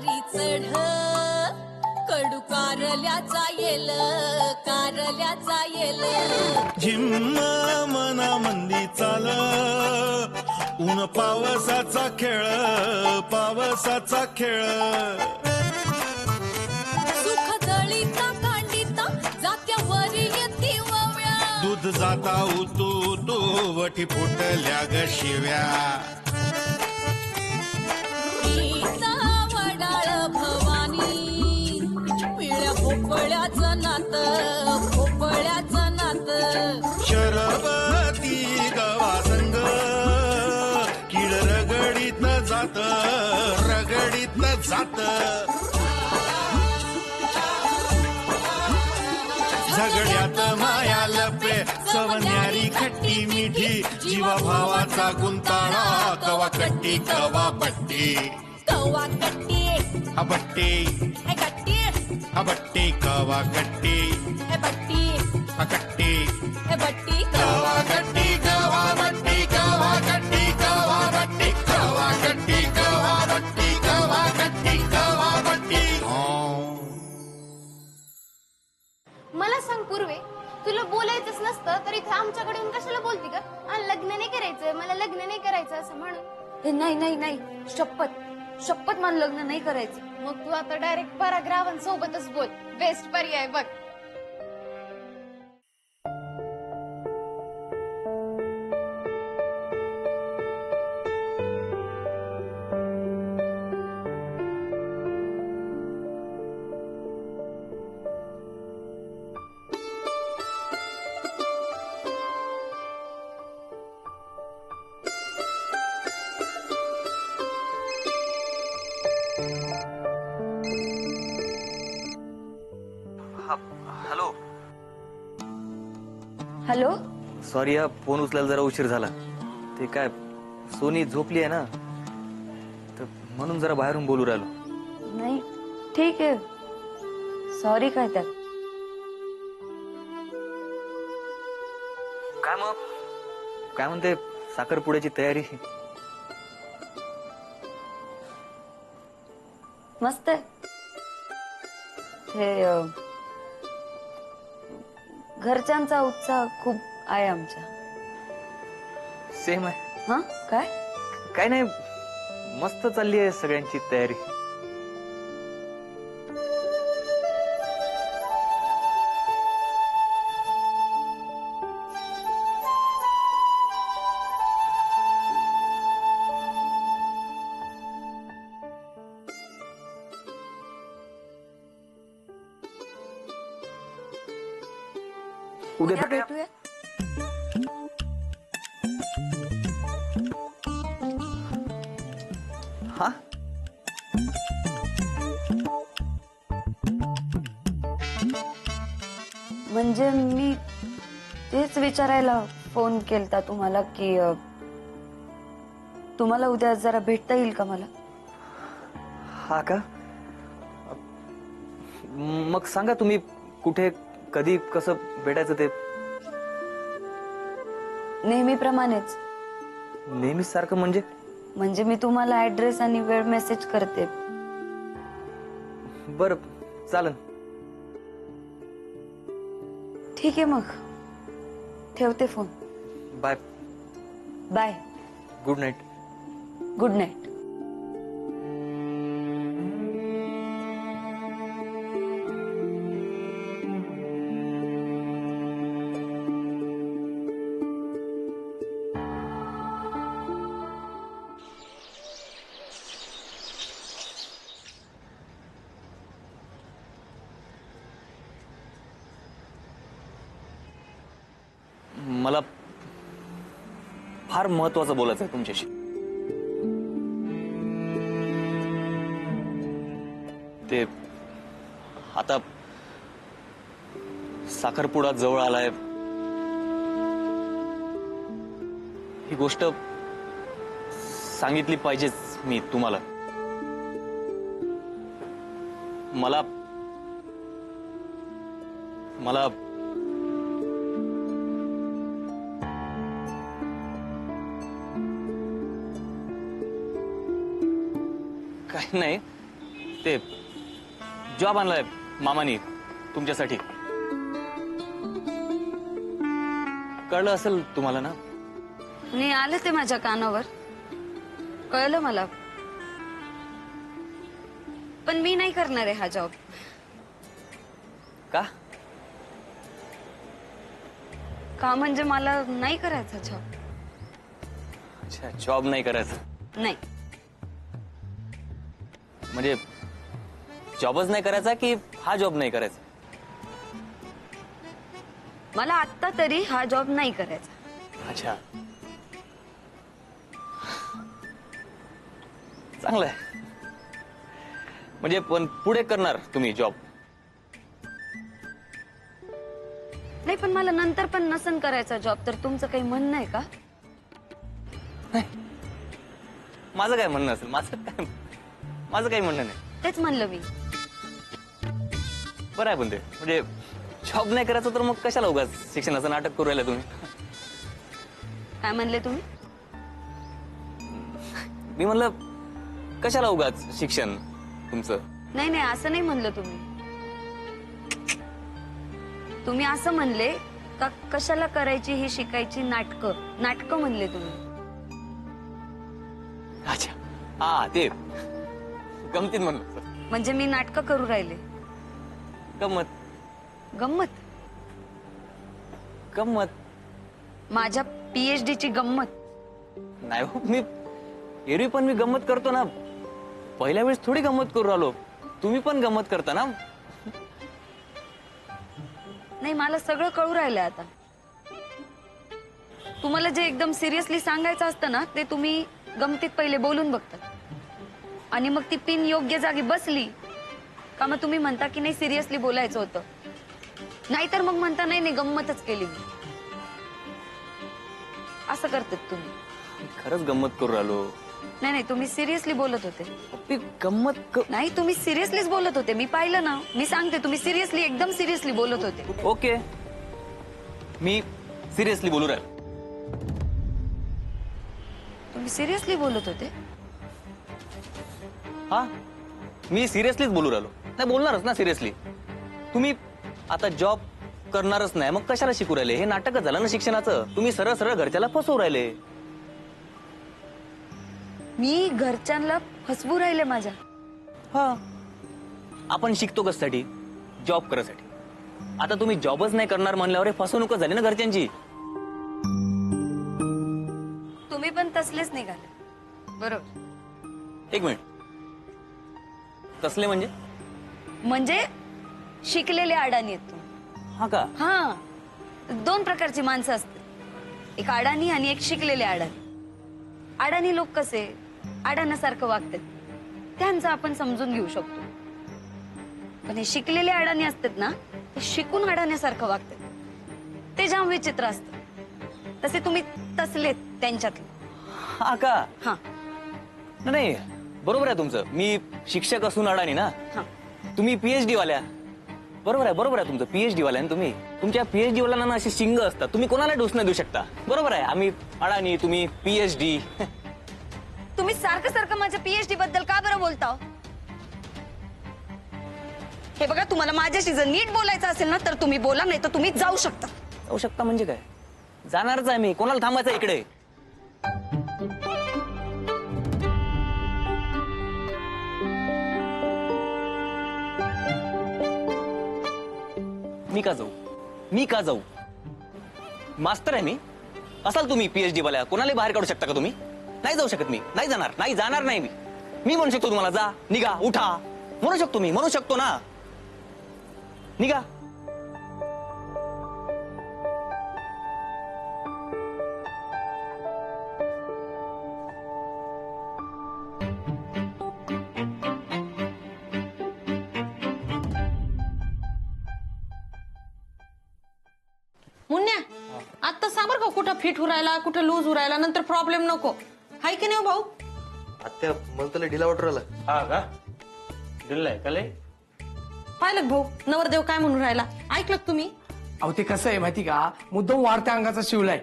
वरी चढ कडू कारल्याचा येल झिम्म मना मंदी चाल ऊन पावसाचा खेळ सुख दळीता कांडिता जात्यावरी येती वव्या दूध जाता उतू तो वठी फुटल्या ग शिव्या गीता वडाळ भवानी पिळ्या भोपळ्याचं नात शरबती गवा संग किड रगडीत जात झगड्यात माया लपे सवन्यारी खट्टी मिठी जीवा भावाचा गुंताळा कवा कट्टी कवा बट्टी अबट्टी अबट्टी कवा कट्टी बट्टी अकट्टी बट्टी कवा कट्टी कवा बट्टी कवा कट्टी कवा बट्टी कवा कट्टी कवा बट्टी कवा कट्टी कवा बट्टी मला सांग पूर्वे, तुला बोलायचंच नसतं तर इथे आमच्याकडे येऊन कशाला बोलती का? लग्न नाही करायचं, मला लग्न नाही करायचं असं म्हणून. नाही शपथ मला लग्न नाही करायचं. मग तू आता डायरेक्ट पराग्रावांसोबतच बोल, बेस्ट पर्याय बघ. हॅलो. सॉरी हा फोन उचलायला जरा उशीर झाला. ते काय सोनी झोपली आहे ना, तर म्हणून जरा बाहेरून बोलू राहिलो. नाही ठीक आहे, सॉरी काय त्यात. काय मग काय म्हणते साखरपुड्याची तयारी? मस्त आहे. हे घरच्यांचा उत्साह खूप आहे आमच्या. सेम आहे. हा काय काय नाही, मस्त चालली आहे सगळ्यांची तयारी. उद्या भेटूया. हा म्हणजे मी तेच विचारायला फोन केलता तुम्हाला की तुम्हाला उद्या जरा भेटता येईल का मला? हा का? मग सांगा तुम्ही कुठे कधी कसं भेटायचं ते. नेहमीप्रमाणेच. नेहमी सारखं म्हणजे मी तुम्हाला ऍड्रेस आणि वेळ मेसेज करते. बर चालन. ठीक आहे मग ठेवते phone. Bye. Bye. Good night. Good night. मला फार महत्वाचं बोलायचं आहे तुमच्याशी. ते आता साखरपुडा जवळ आलाय. ही गोष्ट सांगितली पाहिजेच मी तुम्हाला. मला मला काही नाही, ते जॉब आणलाय मामानी तुमच्यासाठी. कळलं असेल तुम्हाला ना? आणि आलं ते माझ्या कानावर, कळलं मला. पण मी नाही करणार आहे हा जॉब. का? का म्हणजे मला नाही करायचा जॉब. अच्छा, जॉब नाही करायचं. नाही, म्हणजे जॉबच नाही करायचा की हा जॉब नाही करायचा? मला आत्ता तरी हा जॉब नाही करायचा. अच्छा, चांगलंय. म्हणजे पण पुढे करणार तुम्ही जॉब? नाही, पण मला नंतर पण नसन करायचा जॉब तर तुमचं काही म्हणणं आहे का? माझं काय म्हणणं असेल? माझं काही म्हणणं नाही. तेच म्हणलं मी. बरं आहे पण ते, म्हणजे जॉब नाही करायचं तर मग कशाला उगाच शिक्षणाचं नाटक करू राहिला तुम्ही? काय म्हणले तुम्ही? मी म्हणलं कशाला उगाच शिक्षण तुमचं? नाही नाही, असं नाही म्हणलं तुम्ही. तुम्ही असं म्हणले का कशाला करायची ही शिकायची नाटकं म्हणले तुम्ही. अच्छा, हा ते गमतीत म्हणलं. म्हणजे मी नाटकं करू राहिले. गंमत गंमत? गंमत माझ्या PhD ची गंमत? नाही हो, मी एरवी पण मी गंमत करतो ना. पहिल्या वेळेस थोडी गंमत करू राहिलो, तुम्ही पण गंमत करता ना. नाही, मला सगळं कळू राहिलंय आता. तुम्हाला जे एकदम सिरियसली सांगायचं असतं ना ते तुम्ही गमतीत पहिले बोलून बघता, आणि मग ती पिन योग्य जागी बसली का मग तुम्ही म्हणता की नाही सिरियसली बोलायचं होतं. नाहीतर मग म्हणता नाही नाही गंमतच केली मी. असं करतात तुम्ही. खरंच गंमत करू राहिलो. नाही नाही, तुम्ही सिरियसली बोलत होते. ती गंमत नाही, तुम्ही सिरियसलीच बोलत होते. मी पाहिलं ना, मी सांगते तुम्ही सिरियसली एकदम सिरियसली बोलत होते. ओके, मी सिरियसली बोलू राहिलो. तुम्ही सिरियसली बोलत होते? हा, मी सिरियसलीच बोलू राहिलो. नाही बोलणारच ना सिरियसली. तुम्ही आता जॉब करणारच नाही मग कशाला शिकू राहिले? हे नाटकच झालं ना शिक्षणाचं. तुम्ही सरळ सरळ घरच्याला फसवू राहिले. मी घरच्यांना फसवू राहिले माझ्या? हा, आपण शिकतो कशासाठी? जॉब करायसाठी. आता तुम्ही जॉबच नाही करणार म्हणल्यावर हे फसवणूकच झाली ना घरच्यांची. तुम्ही पण तसलेच निघाले. बरोबर. एक मिनिट, तसले म्हणजे शिकलेले अडाणी आहेत तुम्ही. हा का? हा, दोन प्रकारची माणसं असतात, एक अडाणी आणि एक शिकलेले अडाणी. अडाणी लोक कसे अडाण्यासारखं वागतात, त्यांचं आपण समजून घेऊ शकतो. पण हे शिकलेले अडाणी असतात ना, ते शिकून अडाण्यासारखं वागतात. ते जाम विचित्र असतं. तसे तुम्ही तसलेत त्यांच्यातले. हा का? हा नाही, बरोबर आहे तुमचं. मी शिक्षक असून अडाणी ना. हा. तुम्ही PhD वाल्या. बरोबर आहे तुमचं. PhD वाल्या ना तुम्ही. तुमच्या PhD वाल्यांना अशी शिंग असतात. तुम्ही कोणाला डोस नाही देऊ शकता. बरोबर आहे. आम्ही अडाणी, तुम्ही PhD. तुम्ही सारखं सारखं माझ्या PhD बद्दल का बरं बोलता? हे बघा, तुम्हाला माझ्याशी जर नीट बोलायचं असेल ना तर तुम्ही बोला, नाही तर तुम्ही जाऊ शकता. जाऊ शकता म्हणजे काय? जाणारच आहे मी. कोणाला थांबायचं इकडे? मी का जाऊ? मास्तर आहे मी. असाल तुम्ही PhD वाल्या, कोणाला बाहेर काढू शकता का तुम्ही? नाही जाऊ शकत मी. नाही जाणार नाही मी म्हणू शकतो तुम्हाला जा, निघा, उठा म्हणू शकतो मी. म्हणू शकतो ना, निघा. मुन्या, आता सांबर का कुठं फिट उरायला, कुठं लूज उरायला, नंतर प्रॉब्लेम नको. हाय की नाही भाऊ? आत्या मला त्याला ढिला वाटू राहिला. हा का? दिलंय का लय? पाहिलं का भाऊ, नवरदेव काय म्हणून राहिला? ऐकलं का तुम्ही? अहो ते कसं आहे माहिती का, मुद्दाम वाढत्या अंगाचा शिवलाय.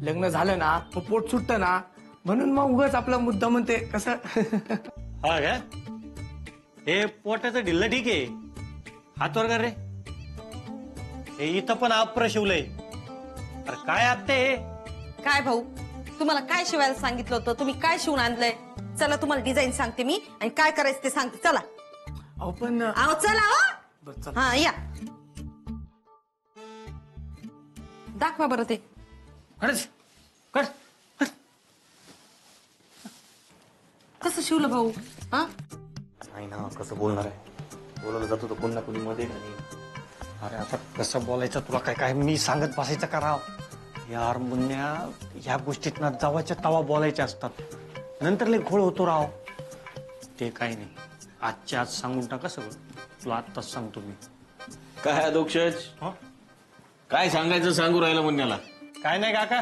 लग्न झालं ना मग पोट सुटतं ना, म्हणून मग उगाच आपला मुद्दा म्हणते कसं. हा का? हे पोटाचं ढिल्लं ठीक आहे, हात वर कर रे. हे इथं पण अप्र शिवलंय. अरे काय आत्ते हे? काय भाऊ, तुम्हाला काय शिवायला सांगितलं होतं? तुम्ही काय शिवून आणलंय? चला तुम्हाला डिझाईन सांगते मी आणि काय करायचं ते सांगते. चला अहो पण आहो, चला हो. बरं, चला. हा या, दाखवा बरं ते. खरंच कर. कसं शिवलं भाऊ? हा नाही ना, कसं बोलणार आहे? बोलवलं जातो तर कोण ना कोणी मध्ये नाही. अरे आता कसं बोलायचं तुला? काय काय मी सांगत बसायचं का राव? यार मुन्या, ह्या गोष्टीत ना जावाच्या तवा बोलायच्या असतात, नंतर लय घोळ होतो राव. ते काही नाही, आजच्या आज सांगून टाका सगळं. तुला आत्ताच सांगतो मी. काय अधोक्षज, हं? काय सांगायचं सांगू राहिलं मुन्याला? काय नाही काका,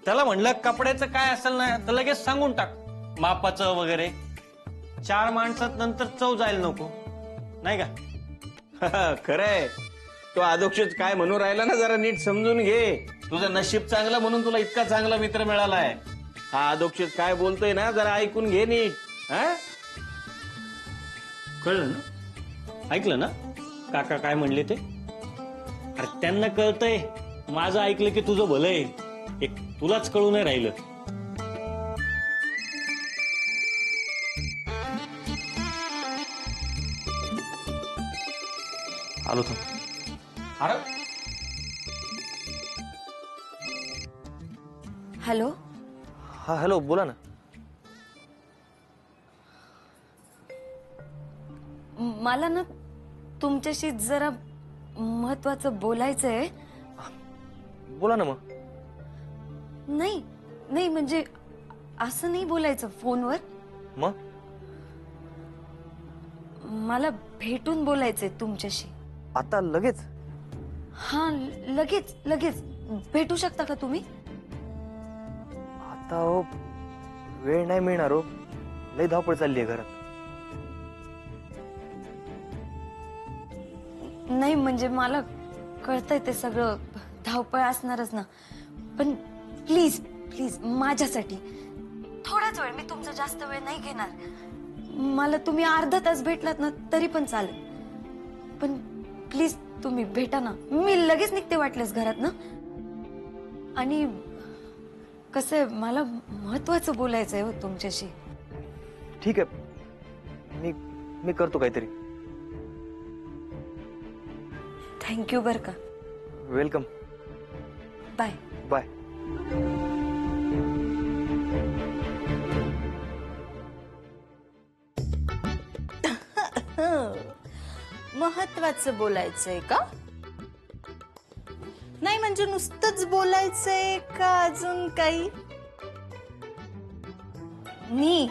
त्याला म्हणलं कपड्याचं काय असेल ना तर लगेच सांगून टाक, मापाचं वगैरे. 4 माणसात नंतर चव जायला नको, नाही का? खरंय. तो अधोक्षज काय म्हणून राहिला ना, जरा नीट समजून घे. तुझं नशीब चांगलं म्हणून तुला इतका चांगला मित्र मिळालाय. हा अधोक्षज काय बोलतोय ना, जरा ऐकून घे नीट. हा, कळलं ना? ऐकलं ना काका काय म्हणले ते? अरे त्यांना कळतंय माझं ऐकलं की तुझं भलंय, एक तुलाच कळू नाही राहिलं. आलो तू. अरे हॅलो. हा हॅलो, बोला ना. मला ना तुमच्याशी जरा महत्वाचं बोलायचंय. बोला ना मग. नाही नाही, म्हणजे असं नाही बोलायचं फोनवर. मग मला भेटून बोलायचंय तुमच्याशी. आता लगेच? हा, लगेच लगेच. भेटू शकता का तुम्ही? आता हो, वेळ नाही मिळणार हो, लई धावपळ चालली आहे घरात. नाही म्हणजे मला कळतंय ते सगळं, धावपळ असणारच ना, पण प्लीज प्लीज माझ्यासाठी थोडाच वेळ, मी तुमचा जास्त वेळ नाही घेणार. मला तुम्ही अर्धा तास भेटलात ना तरी पण चालेल, पण प्लीज तुम्ही भेटा ना. मी लगेच निघते वाटल्यास घरात ना. आणि कसं आहे, मला महत्वाचं बोलायचंय हो तुमच्याशी. ठीक आहे, मी करतो काहीतरी. थँक्यू बर का. वेलकम. Bye bye. महत्वाचं बोलायचंय का? नाही म्हणजे नुसतंच बोलायचंय का अजून काही? मी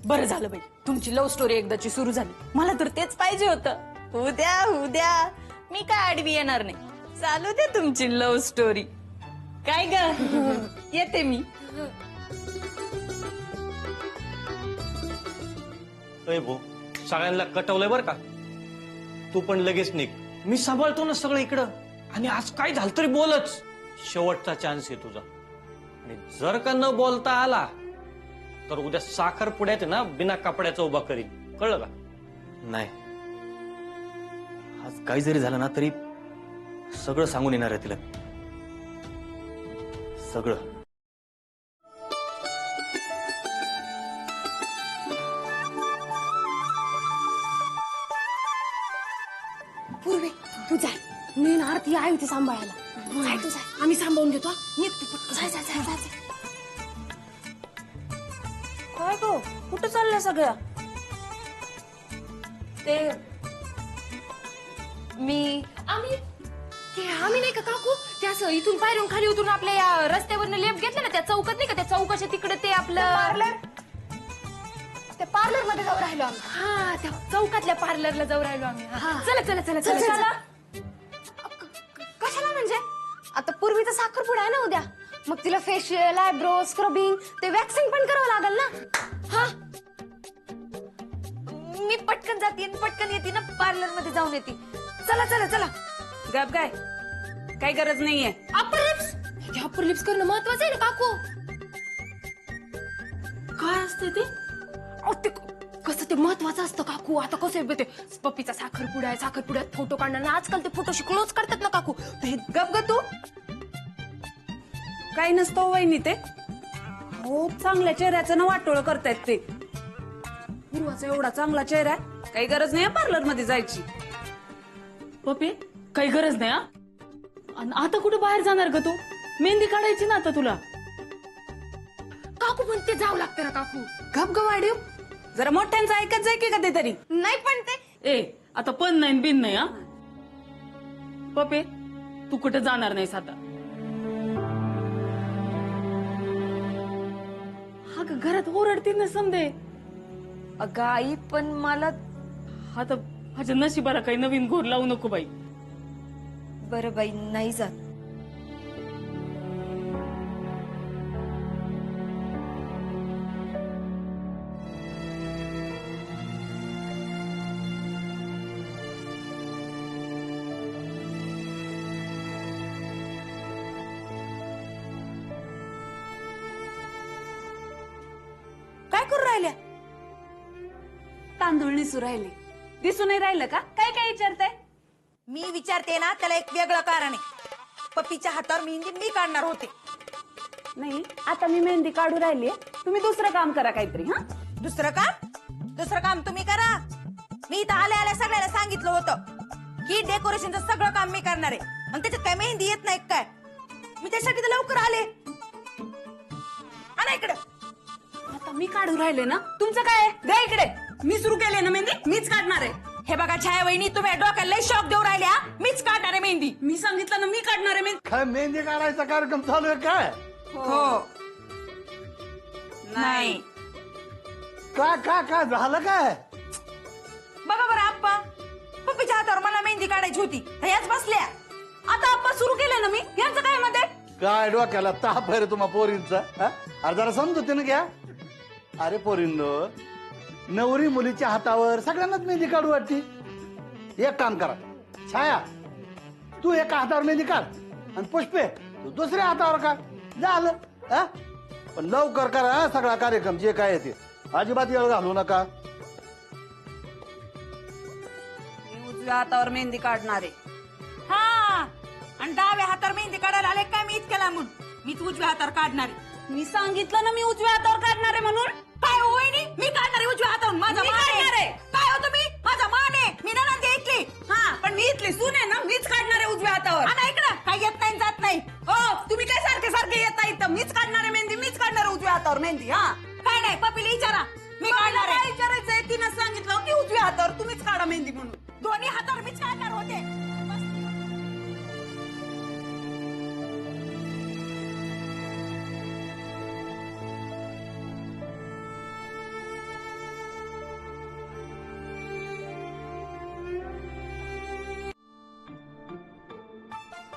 बरं झालं बाई, तुमची लव्ह स्टोरी एकदाची सुरू झाली. मला तर तेच पाहिजे होतं. उद्या मी काय आडवी येणार नाही. चालू दे तुमची लव्ह स्टोरी. काय ग, येते मी. अय भाऊ, सगळ्यांना कटवलंय बर का. तू पण लगेच निघ, मी सांभाळतो ना सगळं इकडं. आणि आज काय झालं तरी बोलच, शेवटचा चान्स आहे तुझा. आणि जर का न बोलता आला तर उद्या साखर पुड्यात ना बिना कपड्याचा उभा करीन, कळलं का? नाही, आज काही जरी झालं ना तरी सगळं सांगून येणार आहे तिला, सगळं. पूर्वे तू जाय, मी ना आरती आहे ती सांभाळायला. जाय तू जाय, आम्ही सांभाळून घेतो. निघते पटकन. जाय जाय जाय जाय. काय गो, कुठं चालल्या सगळ्या? ते आम्ही नाही का काकू, ते असं इथून पायरून खाली उतरून आपल्या या रस्त्यावरनं लेप घेतलं ना, त्या चौकात नाही का, त्या चौकाच्या तिकडे ते आपलं पार्लर, त्या पार्लर मध्ये जाऊ राहिलो आम्ही. हा, त्या चौकातल्या पार्लरला जाऊ राहिलो आम्ही. चला चला चला चला. कशाला म्हणजे? आता पूर्वीचा साखरपुडा आहे ना उद्या, मग तिला फेशियल, आयब्रो, स्क्रबिंग, ते वॅक्सिंग पण करावं लागेल ना. हा, मी पटकन जाते पटकन येते ना, पार्लर मध्ये जाऊन येते. चला चला चला. गप काय, काही गरज नाहीये. अप्पर लिप्स, हे अप्पर लिप्स करणं महत्वाचं आहे ना काकू. काय असते ते? ते कसं ते ते महत्वाचं असतं काकू. आता कसं आहे ते पप्पीचा साखरपुड्यात फोटो काढणार ना, आजकाल ते फोटो क्लोज करतात ना काकू. तर हे गप ग तू. काही नसतं वहिनी ते. हो चांगल्या चेहऱ्याचं ना वाटोळ करतायत ते. पूर्वाचा एवढा चांगला चेहरा आहे, काही गरज नाही पार्लर मध्ये जायची. पप्पी काही गरज नाही. आणि आता कुठे बाहेर जाणार ग तू? मेहंदी काढायची ना आता तुला. काकू पण ते जावं लागतं ना काकू. गप ग वाढीव. जरा मोठ्यांचं ऐकत जाय की कधीतरी. नाही पण ते ए आता पण नाही बिन नाही. हा पप्पे तू कुठे जाणार नाहीस आता. हा ग, घरात ओरडतील ना समजे. अगं आई पण मला आता माझ्या नशिबाला काही नवीन घोर लावू नको बाई. बरं बाई नाही जात. काय करू राहिल्या? तांदूळ निसू राहिले. दिसून नाही राहिलं का? काय काय विचारताय? मी विचारते ना त्याला एक वेगळं कारण आहे. पप्पीच्या हातावर मेहंदी मी काढणार होते. नाही आता मी मेहंदी काढू राहिली. तुम्ही दुसरं काम करा काहीतरी. हा दुसरं काम तुम्ही करा. मी इथं आल्या आल्या सगळ्याला सांगितलं होतं की डेकोरेशनचं सगळं काम मी करणार आहे. आणि त्याच्यात काय मेहंदी येत नाही काय? मी त्यासाठी तर लवकर आले. आणा इकडं. आता मी काढू राहिले ना. तुमचं काय? द्या इकडे. मी सुरू केले ना मेहंदी, मीच काढणार आहे. हे बघा छाया वहिनी, तुम्ही डोक्याला लई शॉक देऊ राहिल्या. मीच काढणार आहे मेहंदी. मी सांगितलं ना मी काढणार आहे मेहंदी. काय मेहंदी काढायचा कार्यक्रम चालू आहे काय? हो. नाही काय झालं काय? बघा बरं आप्पा, पप्पीच्या हातावर मला मेहंदी काढायची होती. ह्याच बसल्या. आता आपण सुरू केलं ना मी. यांचं काय मध्ये? काय डोक्याला ताप आहे रे तुम्हा पोरींचा? अरे जरा समजून घ्या. अरे पोरींनो, नवरी मुलीच्या हातावर सगळ्यांनाच मेहंदी काढू वाटते. एक काम करा, छाया तू एका हातावर मेहंदी काढ आणि पुष्पे तू दुसऱ्या हातावर काढ. झालं. पण लवकर करा सगळा कार्यक्रम जे काय ते. अजिबात वेळ घालू नका. मी उजव्या हातावर मेहंदी काढणार आहे. हा, आणि डाव्या हातावर मेहंदी काढायला आले काय? मी इतक्या लांबून. मीच उजव्या हातावर काढणार आहे. मी सांगितलं ना मी उजव्या हातावर काढणार आहे म्हणून. काय हो वहिनी, मी काढणार आहे उजव्या हातावर. माझा मी मान काढणार आहे. आहे. काय हो तुम्ही? माझा मान आहे. मी ननंद इथली. हा पण मी इथली सून आहे ना. मीच काढणार आहे उजव्या हातावर. आणा इकडं. काय येत नाही जात नाही. हो तुम्ही काय सारखे सारखे येता इथं. मीच काढणार आहे मेहंदी, मीच काढणार आहे उजव्या हातावर मेहंदी. हा काय नाही, पप्पीला विचारा. मी काढणार काय आहे. विचारायचंय? तिनं सांगितलं की उजव्या हातावर तुम्हीच काढा मेहंदी म्हणून. दोन्ही हातावर मीच काढणार होते.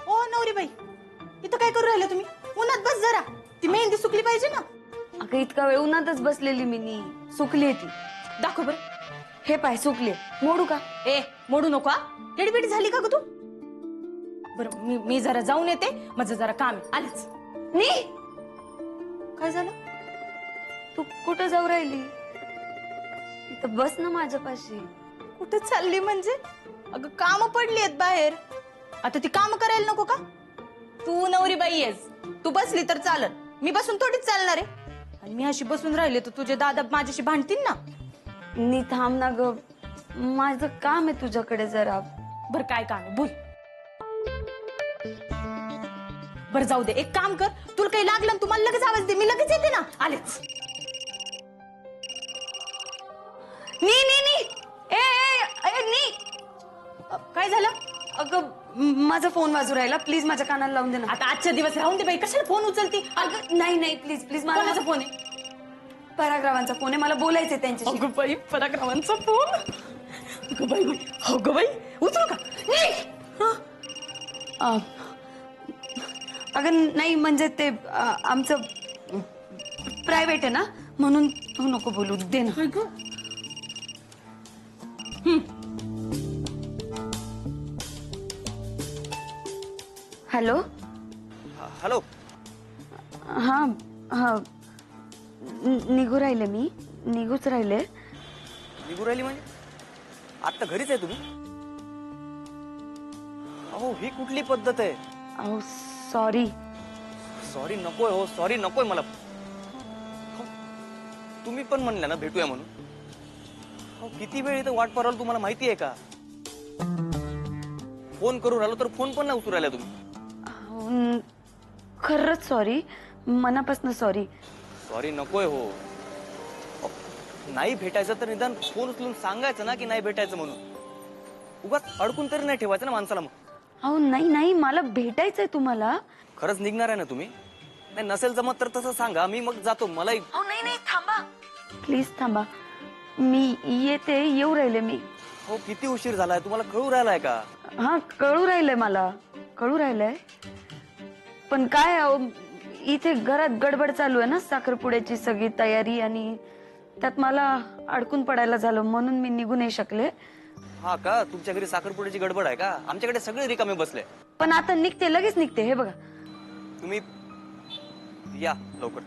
ओ नवरी बाई, इथं काय करू राहिले तुम्ही? उन्हात बस जरा. ती मेहंदी सुकली पाहिजे ना. अगं इतका वेळ उन्हातच बसलेली मी. सुकली ती. दाखव बरं. हे पाय सुकले. मोडू का? ए मोडू नको. टेडीपेडी झाली का ग तू? बरं मी जरा जाऊन येते. माझं जरा काम आहे. आलेच. नी काय झालं? तू कुठं जाऊ राहिली? इथं बस ना माझ्यापाशी. कुठे चालली म्हणजे? अगं काम पडली आहेत बाहेर. आता ती काम करायला नको का? तू नवरी बाई आहेस. तू बसली तर चालत. मी बसून थोडीच चालणार आहे. आणि मी अशी बसून राहिले तर तुझे दादा माझ्याशी भांडतील ना. नी थांब ना ग. माझं काम आहे तुझ्याकडे जरा. बर काय काम आहे बोल. बर जाऊ दे. एक काम कर, तुला काही लागलं ना तुम्हाला लगेच आवाज दे. मी लगेच येते ना. आलेच. नी नी नी ए ए ए नी. काय झालं? अगं माझा फोन वाजू राहिला. प्लीज माझ्या कानाला लावून दे ना. आता आजच्या दिवस राहून दे बाई. कशाला फोन उचलती? अगं नाही प्लीज प्लीज. कोणाचा फोन आहे? पराग्रावांचा फोन आहे. मला बोलायचंय त्यांच्याशी. अगं बाई पराक्रमांचा फोन. अगं बाई अगं बाई उचलू का? अगं नाही म्हणजे ते आमचं प्रायव्हेट आहे ना म्हणून तू नको बोलू. दे ना. हॅलो. हॅलो. हा हा निघू राहिले. मी निघूच राहिले. निघू राहिली म्हणजे आता घरीच आहे तुम्ही? अहो ही कुठली पद्धत आहे? अहो सॉरी. सॉरी नकोय हो, सॉरी नकोय मला. अहो, तुम्ही पण म्हणल्या ना भेटूया म्हणून. अहो किती वेळ इथं वाट पाहू तुम्हाला माहिती आहे का? फोन करून राहिलो तर फोन पण नाही उचलू राहिला तुम्ही. खरंच सॉरी, मनापासून सॉरी. सॉरी नकोय हो. अहो, नाही भेटायचं तर निदान फोन उचलून सांगायचं ना की नाही भेटायचं म्हणून. उगाच अडकून तरी नाही ठेवायचं ना माणसाला मग. अहो नाही नाही, मला भेटायचंय तुम्हाला. खरंच निघणार आहे ना तुम्ही? नाही नसेल जमत तर तसं सांगा, मी मग जातो. मलाही. अहो नाही नाही, थांबा प्लीज, थांबा. मी येते, येऊ राहिले मी. हो किती उशीर झालाय तुम्हाला कळू राहिलाय का? हा कळू राहिलंय, मला कळू राहिलंय. पण काय अहो, इथे घरात गडबड चालू आहे ना, साखरपुड्याची सगळी तयारी, आणि त्यात मला अडकून पडायला झालं म्हणून मी निघू नाही शकले. हा का? तुमच्या घरी साखरपुड्याची गडबड आहे का? आमच्याकडे सगळे रिकामे बसले. पण आता निघते, लगेच निघते. हे बघा तुम्ही या लवकर.